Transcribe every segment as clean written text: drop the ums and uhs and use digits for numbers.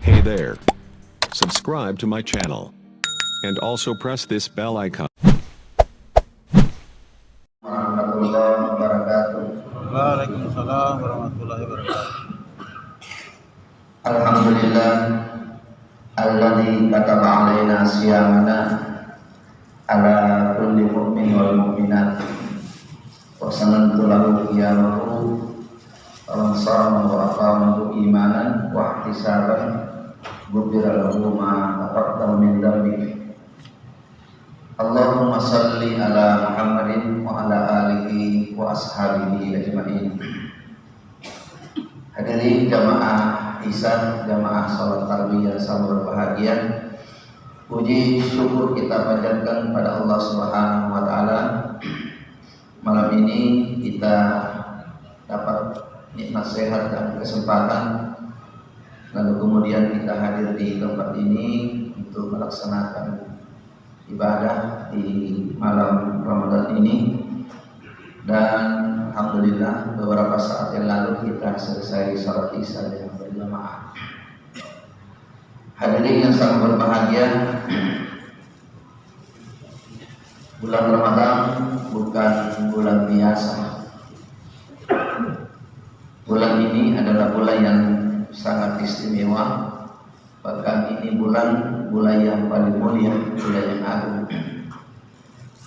Hey there. Subscribe to my channel. And also press this bell icon. Warahmatullahi wabarakatuh. Waalaikumsalam warahmatullahi wabarakatuh. Alhamdulillah alladzi kataba alaina siyamana ala kulli mu'min wal mu'minat wa sanantu lahu qiyamahu wa man shama wa aqamahu imanan wa ihtisaban ghufira lahu ma taqaddama min dhanbihi. Allahumma salli ala Muhammadin wa ala alihi wa ashabihi ajma'in. Hadirin jamaah Isya, jamaah salat tarbiyah yang berbahagia. Puji syukur kita panjatkan pada Allah Subhanahu wa taala. Malam ini kita dapat nikmat sehat dan kesempatan, lalu kemudian kita hadir di tempat ini untuk melaksanakan ibadah di malam Ramadan ini. Dan alhamdulillah beberapa saat yang lalu kita selesai salat Isya dengan berjamaah. Hadirin yang sangat berbahagia, bulan Ramadan bukan bulan biasa. Bulan ini adalah bulan yang sangat istimewa. Bahkan ini bulan yang paling mulia, bulan yang agung.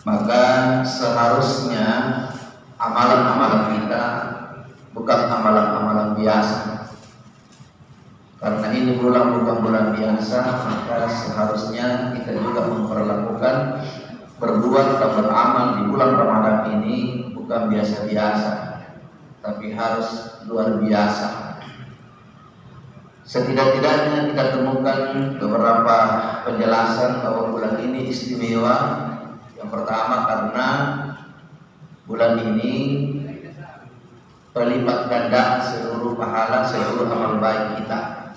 Maka seharusnya amalan-amalan kita bukan amalan-amalan biasa. Karena ini bukan bulan biasa, maka seharusnya kita juga memperlakukan berbuat dan beramal di bulan Ramadan ini bukan biasa-biasa, tapi harus luar biasa. Setidak-tidaknya kita temukan beberapa penjelasan bahwa bulan ini istimewa. Yang pertama karena bulan ini berlipat ganda seluruh pahala, seluruh amal baik kita.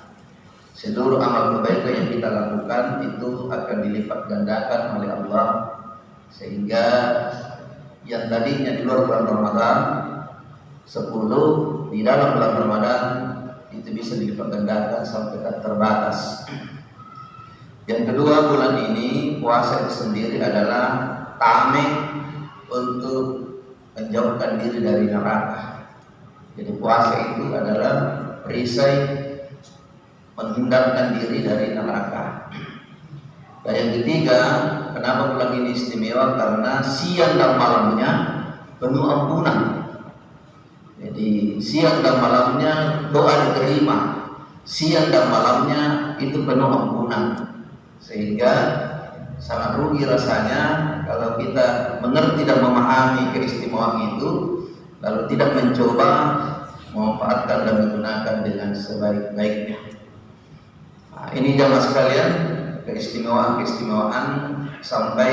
Seluruh amal kebaikan yang kita lakukan itu akan dilipat gandakan oleh Allah, sehingga yang tadinya di luar bulan Ramadan 10 di dalam bulan Ramadan itu bisa dilipat gandakan sampai tak terbatas. Yang kedua, bulan ini puasa itu sendiri adalah tameng untuk menjauhkan diri dari neraka. Jadi puasa itu adalah perisai menghindarkan diri dari neraka. Dan yang ketiga, kenapa bulan ini istimewa? Karena siang dan malamnya penuh ampunan. Jadi siang dan malamnya doa diterima, siang dan malamnya itu penuh ampunan. Sehingga sangat rugi rasanya kalau kita mengerti dan memahami keistimewaan itu, lalu tidak mencoba memanfaatkan dan menggunakan dengan sebaik-baiknya. Nah, ini jamaah sekalian, keistimewaan sampai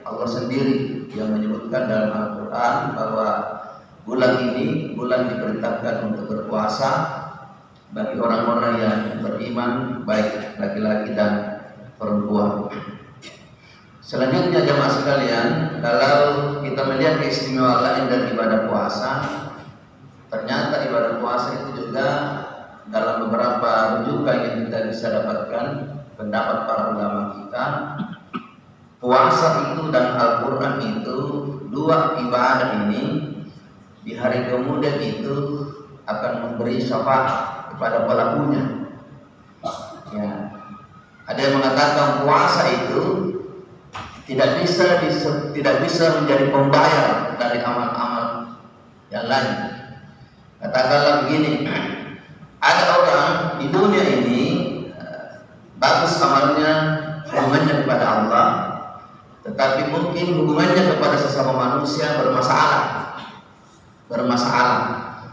Allah sendiri yang menyebutkan dalam Al-Quran bahwa bulan ini bulan diperintahkan untuk berpuasa bagi orang-orang yang beriman, baik laki-laki dan perempuan. Selanjutnya jamaah sekalian, kalau kita melihat keistimewaan lain dari ibadah puasa, ternyata ibadah puasa itu juga dalam beberapa rujukan yang kita bisa dapatkan pendapat para ulama kita, puasa itu dan Al-Quran itu dua ibadah ini di hari kemudian itu akan memberi syafaat kepada pelakunya. Ya. Ada yang mengatakan puasa itu tidak bisa menjadi pembayar dari amal-amal yang lain. Katakanlah begini, ada orang di dunia ini bagus amalnya, hubungannya kepada Allah, tetapi mungkin hubungannya kepada sesama manusia bermasalah.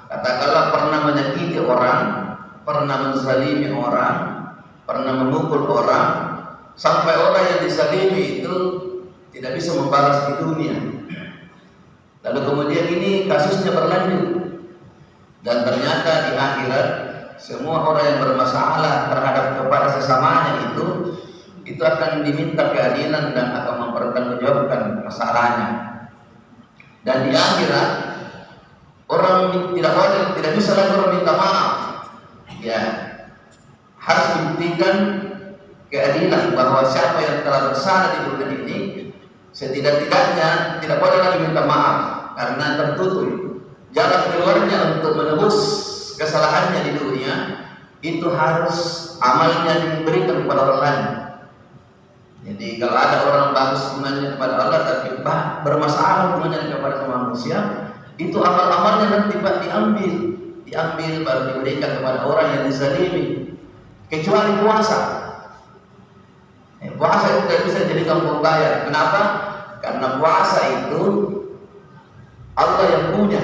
Katakanlah pernah menyakiti orang, pernah menzalimi orang, pernah memukul orang, sampai orang yang dizalimi itu tidak bisa membalas di dunia. Lalu kemudian ini kasusnya berlanjut, dan ternyata di akhirat semua orang yang bermasalah terhadap kepada sesamanya itu akan diminta keadilan dan akan mempertanggungjawabkan masalahnya. Dan di akhirat orang tidak bisa lagi minta maaf. Ya, harus dibuktikan keadilan bahwa siapa yang telah bersalah di dunia ini setidak-tidaknya tidak boleh lagi minta maaf karena tertutup jalan keluarnya untuk menebus kesalahannya di dunia. Itu harus amalnya diberikan kepada orang lain. Jadi kalau ada orang bagus hubungannya kepada Allah tapi bermasalah hubungannya kepada manusia, itu amal-amalnya nanti diambil baru diberikan kepada orang yang dizalimi. Kecuali puasa. Puasa itu tidak bisa dijadikan pembayar. Kenapa? Karena puasa itu Allah yang punya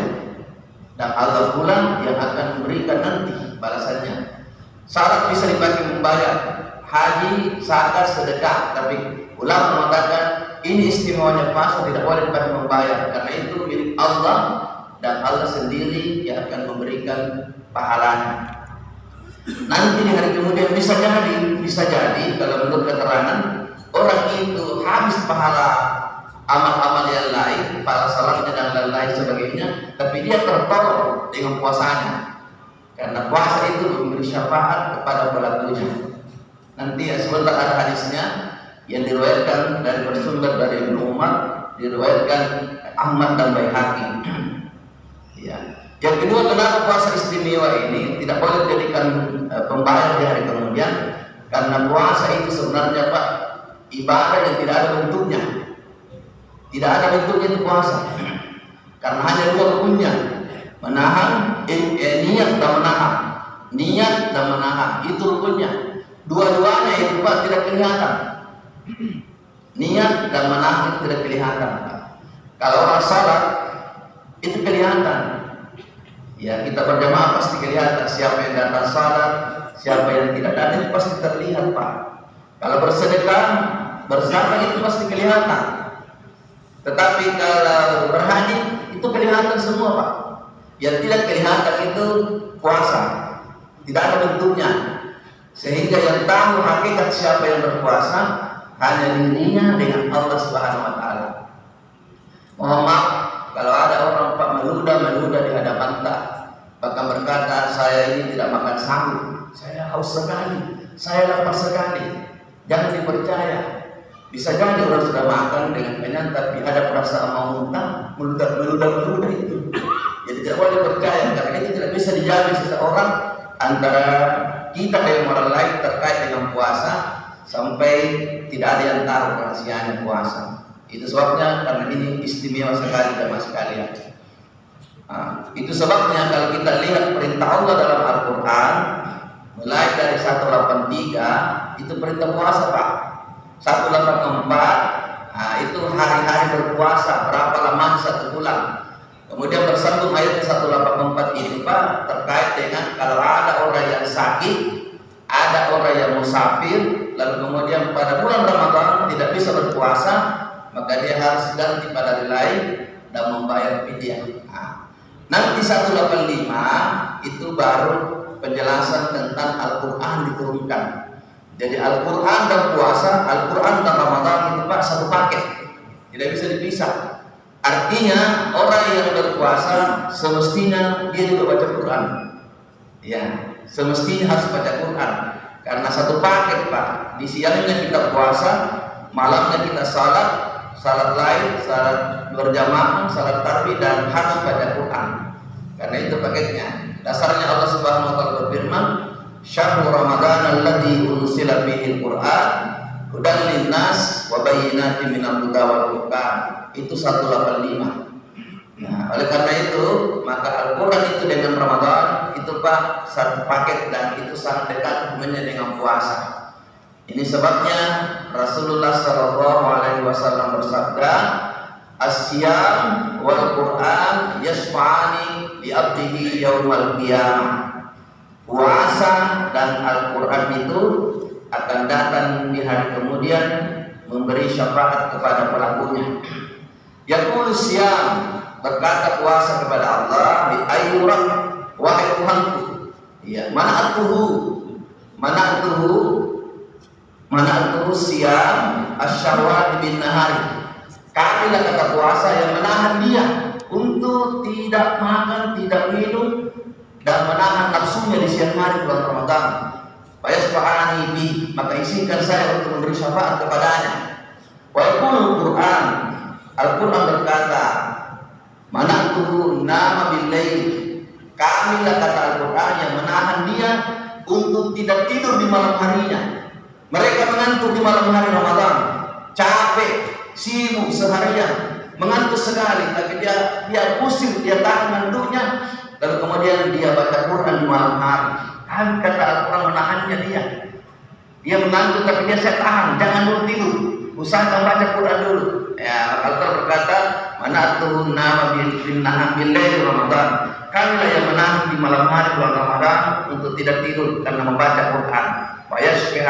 dan Allah pula yang akan memberikan nanti balasannya. Syarat bisa dipakai membayar haji, zakat, sedekah, tapi ulama mengatakan ini istimewanya puasa tidak boleh dipakai membayar karena itu milik Allah dan Allah sendiri yang akan memberikan pahalanya. Nanti di hari kemudian bisa jadi kalau menurut keterangan orang itu habis pahala amal-amal yang lain, pahala salatnya dan lain-lain sebagainya, tapi dia tertolong dengan puasanya. Karena puasa itu memberi syafaat kepada pelakunya. Nanti sebentar ada hadisnya yang diriwayatkan dari bersumber dari Ibnu Umar, diriwayatkan Ahmad dan Baihaqi. Ya. Yang kedua, kenapa puasa istimewa ini tidak boleh dijadikan pembayar di hari kemudian? Karena puasa itu sebenarnya Pak ibadah yang tidak ada bentuknya. Tidak ada bentuknya itu puasa. Karena hanya dua rukunnya. Menahan, niat dan menahan. Niat dan menahan, itu rukunnya. Dua-duanya itu Pak tidak kelihatan. Niat dan menahan itu tidak kelihatan Pak. Kalau orang salat itu kelihatan. Ya, kita berjamaah pasti kelihatan siapa yang datang salat, siapa yang tidak datang itu pasti terlihat Pak. Kalau bersedekah, berzakat itu pasti kelihatan. Tetapi kalau berhaji itu kelihatan semua Pak. Yang tidak kelihatan itu puasa, tidak ada bentuknya, sehingga yang tahu hakikat siapa yang berpuasa hanya dirinya dengan Allah Subhanahu Wa Taala. Mohon maaf kalau ada orang Pak meludah di hadapan tak, bahkan berkata saya ini tidak makan sahur, saya haus sekali, saya lapar sekali. Jangan dipercaya. Bisa jadi orang sudah makan dengan kenyang tapi ada perasaan mau muntah, meludah itu. Jadi tidak boleh percaya karena ini tidak bisa dijamin seseorang antara kita dengan orang lain terkait dengan puasa sampai tidak ada yang tahu rahasianya puasa. Itu sebabnya karena ini istimewa sekali jemaah sekalian. Itu sebabnya kalau kita lihat perintah Allah dalam Al-Quran mulai dari 183 itu perintah puasa Pak. 184 itu hari-hari berpuasa berapa lama 1 bulan. Kemudian bersambung ayat 184 ini Pak terkait dengan kalau ada orang yang sakit, ada orang yang musafir, lalu kemudian pada bulan Ramadan tidak bisa berpuasa, maka dia harus ganti pada hari lain dan membayar fidyah. Nanti 185 itu baru penjelasan tentang Al-Quran diturunkan. Jadi Al-Quran dan puasa, Al-Quran dan Ramadan itu Pak satu paket, tidak bisa dipisah. Artinya orang yang berpuasa semestinya dia juga baca Quran. Ya, semestinya harus baca Quran karena satu paket Pak. Di siangnya kita puasa, malamnya kita salat lain, salat berjamaah, salat tarawih dan harus baca Quran. Karena itu paketnya. Dasarnya Allah Subhanahu wa taala berfirman, "Syahrul Ramadan alladzi unzila fihi al-Qur'an hudan lin-nas wa bayyinatin minal huda wal furqan." Itu 185. Nah, oleh karena itu, maka Al-Qur'an itu dengan Ramadan itu Pak satu paket dan itu sangat dekat hubungannya dengan puasa. Ini sebabnya Rasulullah sallallahu alaihi wasallam bersabda, "As-siyam wal Qur'an yashfa'ani li 'abdihi yaumal qiyamah." Puasa dan Al-Qur'an itu akan datang di hari kemudian memberi syafaat kepada pelakunya. Yaqulu siyam, berkata puasa kepada Allah, "Ayyu rabb, wahai Tuhanku." Ya, mana siyam asyawat bin nahari. Kamilah kata puasa yang menahan dia untuk tidak makan, tidak minum dan menahan nafsunya di siang hari bulan Ramadan. Fayasfa'ani bi, maka izinkan saya untuk memberi syafaat kepadanya. Wa yaqulul Qur'an, Al-Qur'an berkata, mana'tuhu nama bil-lail, kamilah kata Al-Qur'an yang menahan dia untuk tidak tidur di malam harinya. Mereka mengantuk di malam hari Ramadan, capek, sibuk seharian, mengantuk sekali, tapi dia pusing, dia tahan ngantuknya, lalu kemudian dia baca Quran di malam hari. Kami kata Al-Quran menahannya dia. Dia mengantuk tapi dia saya tahan, jangan dulu tidur, usahakan baca Quran dulu. Ya, Al-Quran berkata, mana'tuhu nama bil-lail Ramadan. Kamilah yang menahan di malam hari bulan Ramadan untuk tidak tidur karena membaca Quran. Wa yashfi